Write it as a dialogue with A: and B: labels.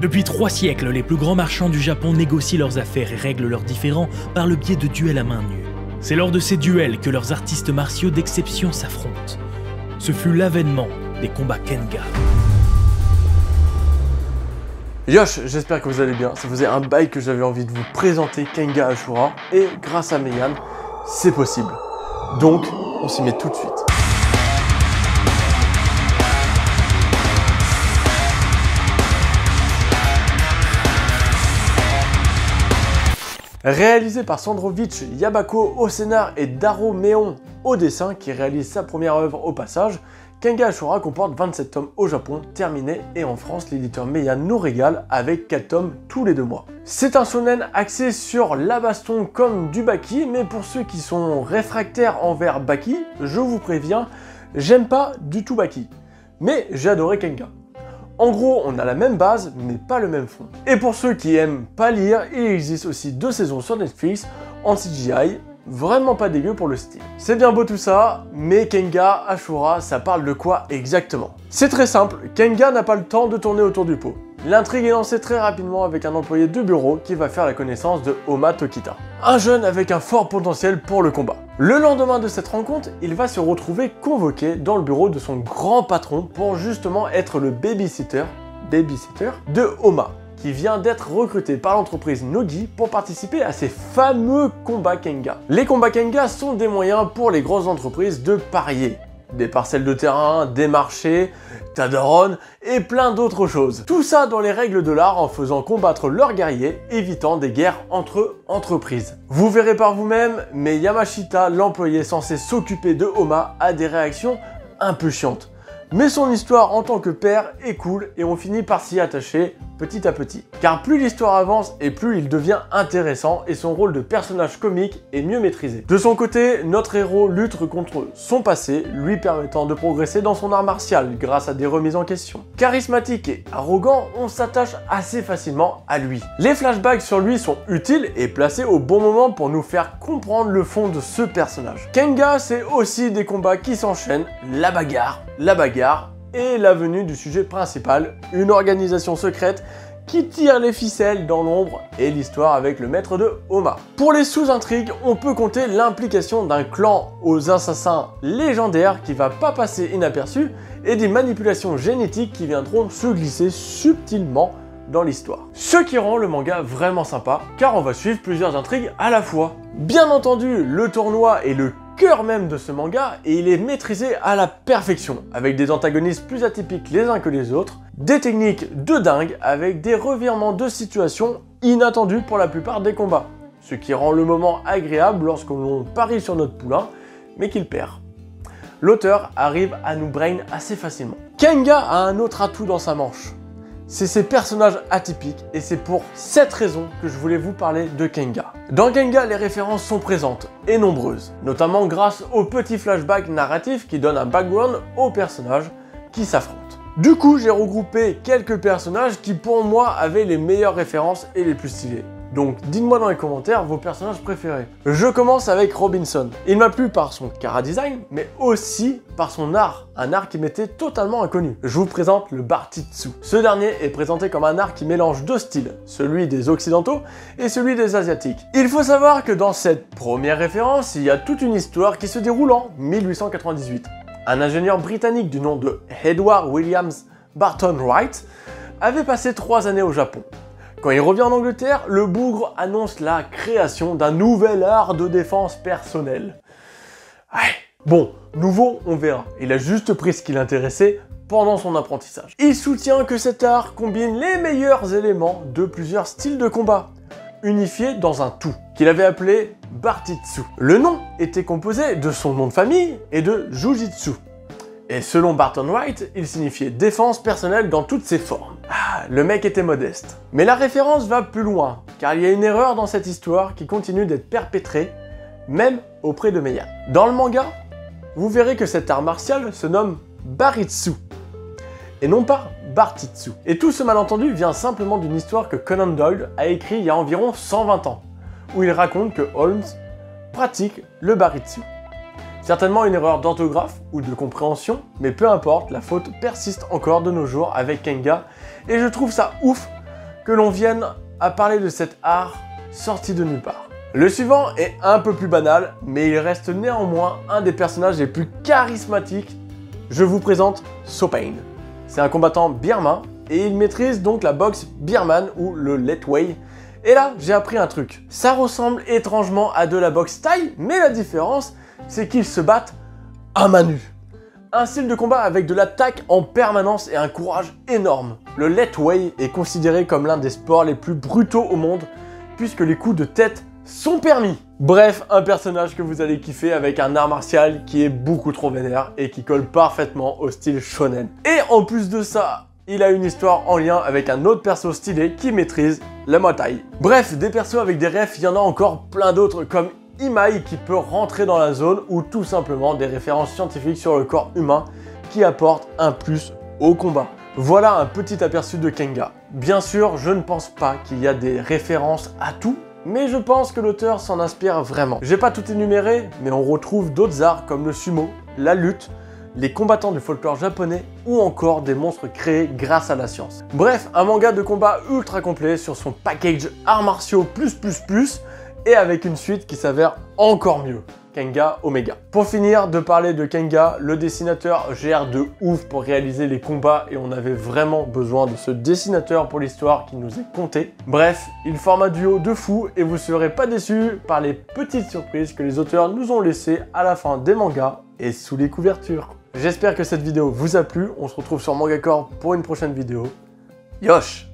A: Depuis 3 siècles, les plus grands marchands du Japon négocient leurs affaires et règlent leurs différends par le biais de duels à main nue. C'est lors de ces duels que leurs artistes martiaux d'exception s'affrontent. Ce fut l'avènement des combats Kenga.
B: Yosh, j'espère que vous allez bien. Ça faisait un bail que j'avais envie de vous présenter Kenga Ashura et grâce à Meian, c'est possible. Donc, on s'y met tout de suite. Réalisé par Sandrovic Yabako au scénar et Daro Meon au dessin, qui réalise sa première œuvre au passage, Kenga Ashura comporte 27 tomes au Japon, terminés, et en France, l'éditeur Meian nous régale avec 4 tomes tous les 2 mois. C'est un shonen axé sur la baston comme du baki, mais pour ceux qui sont réfractaires envers baki, je vous préviens, j'aime pas du tout baki. Mais j'ai adoré Kenga. En gros, on a la même base, mais pas le même fond. Et pour ceux qui aiment pas lire, il existe aussi 2 saisons sur Netflix en CGI, vraiment pas dégueu pour le style. C'est bien beau tout ça, mais Kenga Ashura, ça parle de quoi exactement? C'est très simple, Kenga n'a pas le temps de tourner autour du pot. L'intrigue est lancée très rapidement avec un employé de bureau qui va faire la connaissance de Oma Tokita, un jeune avec un fort potentiel pour le combat. Le lendemain de cette rencontre, il va se retrouver convoqué dans le bureau de son grand patron pour justement être le babysitter de Oma, qui vient d'être recruté par l'entreprise Nogi pour participer à ces fameux combats Kenga. Les combats Kenga sont des moyens pour les grosses entreprises de parier. Des parcelles de terrain, des marchés, Tadaron et plein d'autres choses. Tout ça dans les règles de l'art en faisant combattre leurs guerriers, évitant des guerres entre entreprises. Vous verrez par vous-même, mais Yamashita, l'employé censé s'occuper de Oma, a des réactions un peu chiantes. Mais son histoire en tant que père est cool et on finit par s'y attacher petit à petit. Car plus l'histoire avance et plus il devient intéressant et son rôle de personnage comique est mieux maîtrisé. De son côté, notre héros lutte contre son passé, lui permettant de progresser dans son art martial grâce à des remises en question. Charismatique et arrogant, on s'attache assez facilement à lui. Les flashbacks sur lui sont utiles et placés au bon moment pour nous faire comprendre le fond de ce personnage. Kenga, c'est aussi des combats qui s'enchaînent, la bagarre et la venue du sujet principal, une organisation secrète qui tire les ficelles dans l'ombre et l'histoire avec le maître de Oma. Pour les sous-intrigues, on peut compter l'implication d'un clan aux assassins légendaires qui va pas passer inaperçu et des manipulations génétiques qui viendront se glisser subtilement dans l'histoire. Ce qui rend le manga vraiment sympa, car on va suivre plusieurs intrigues à la fois. Bien entendu, le tournoi est le cœur même de ce manga et il est maîtrisé à la perfection, avec des antagonistes plus atypiques les uns que les autres, des techniques de dingue avec des revirements de situation inattendus pour la plupart des combats, ce qui rend le moment agréable lorsque l'on parie sur notre poulain, mais qu'il perd. L'auteur arrive à nous brain assez facilement. Kenga a un autre atout dans sa manche. C'est ses personnages atypiques et c'est pour cette raison que je voulais vous parler de Kenga. Dans Kenga, les références sont présentes et nombreuses, notamment grâce aux petits flashbacks narratifs qui donnent un background aux personnages qui s'affrontent. Du coup, j'ai regroupé quelques personnages qui pour moi avaient les meilleures références et les plus stylés. Donc dites-moi dans les commentaires vos personnages préférés. Je commence avec Robinson. Il m'a plu par son chara-design, mais aussi par son art, un art qui m'était totalement inconnu. Je vous présente le Bartitsu. Ce dernier est présenté comme un art qui mélange 2 styles, celui des occidentaux et celui des asiatiques. Il faut savoir que dans cette première référence, il y a toute une histoire qui se déroule en 1898. Un ingénieur britannique du nom de Edward Williams Barton Wright avait passé 3 années au Japon. Quand il revient en Angleterre, le bougre annonce la création d'un nouvel art de défense personnelle. Ouais. Bon, nouveau, on verra. Il a juste pris ce qui l'intéressait pendant son apprentissage. Il soutient que cet art combine les meilleurs éléments de plusieurs styles de combat, unifiés dans un tout, qu'il avait appelé Bartitsu. Le nom était composé de son nom de famille et de Jujitsu. Et selon Barton Wright, il signifiait défense personnelle dans toutes ses formes. Ah, le mec était modeste. Mais la référence va plus loin, car il y a une erreur dans cette histoire qui continue d'être perpétrée, même auprès de Meian. Dans le manga, vous verrez que cet art martial se nomme Baritsu, et non pas Bartitsu. Et tout ce malentendu vient simplement d'une histoire que Conan Doyle a écrite il y a environ 120 ans, où il raconte que Holmes pratique le Baritsu. Certainement une erreur d'orthographe ou de compréhension, mais peu importe, la faute persiste encore de nos jours avec Kenga, et je trouve ça ouf que l'on vienne à parler de cet art sorti de nulle part. Le suivant est un peu plus banal, mais il reste néanmoins un des personnages les plus charismatiques. Je vous présente Sopain. C'est un combattant birman et il maîtrise donc la boxe birmane ou le Letway. Et là, j'ai appris un truc. Ça ressemble étrangement à de la boxe thaï, mais la différence, c'est qu'ils se battent à main nue. Un style de combat avec de l'attaque en permanence et un courage énorme. Le Letway est considéré comme l'un des sports les plus brutaux au monde, puisque les coups de tête sont permis. Bref, un personnage que vous allez kiffer avec un art martial qui est beaucoup trop vénère et qui colle parfaitement au style shonen. Et en plus de ça, il a une histoire en lien avec un autre perso stylé qui maîtrise la Muay Thai. Bref, des persos avec des refs, il y en a encore plein d'autres comme Imai qui peut rentrer dans la zone ou tout simplement des références scientifiques sur le corps humain qui apportent un plus au combat. Voilà un petit aperçu de Kenga. Bien sûr, je ne pense pas qu'il y a des références à tout, mais je pense que l'auteur s'en inspire vraiment. J'ai pas tout énuméré, mais on retrouve d'autres arts comme le sumo, la lutte, les combattants du folklore japonais ou encore des monstres créés grâce à la science. Bref, un manga de combat ultra complet sur son package arts martiaux +++, et avec une suite qui s'avère encore mieux. Kenga Omega. Pour finir de parler de Kenga, le dessinateur gère de ouf pour réaliser les combats et on avait vraiment besoin de ce dessinateur pour l'histoire qui nous est contée. Bref, il forme un duo de fou et vous serez pas déçus par les petites surprises que les auteurs nous ont laissées à la fin des mangas et sous les couvertures. J'espère que cette vidéo vous a plu, on se retrouve sur Mangacore pour une prochaine vidéo. Yosh!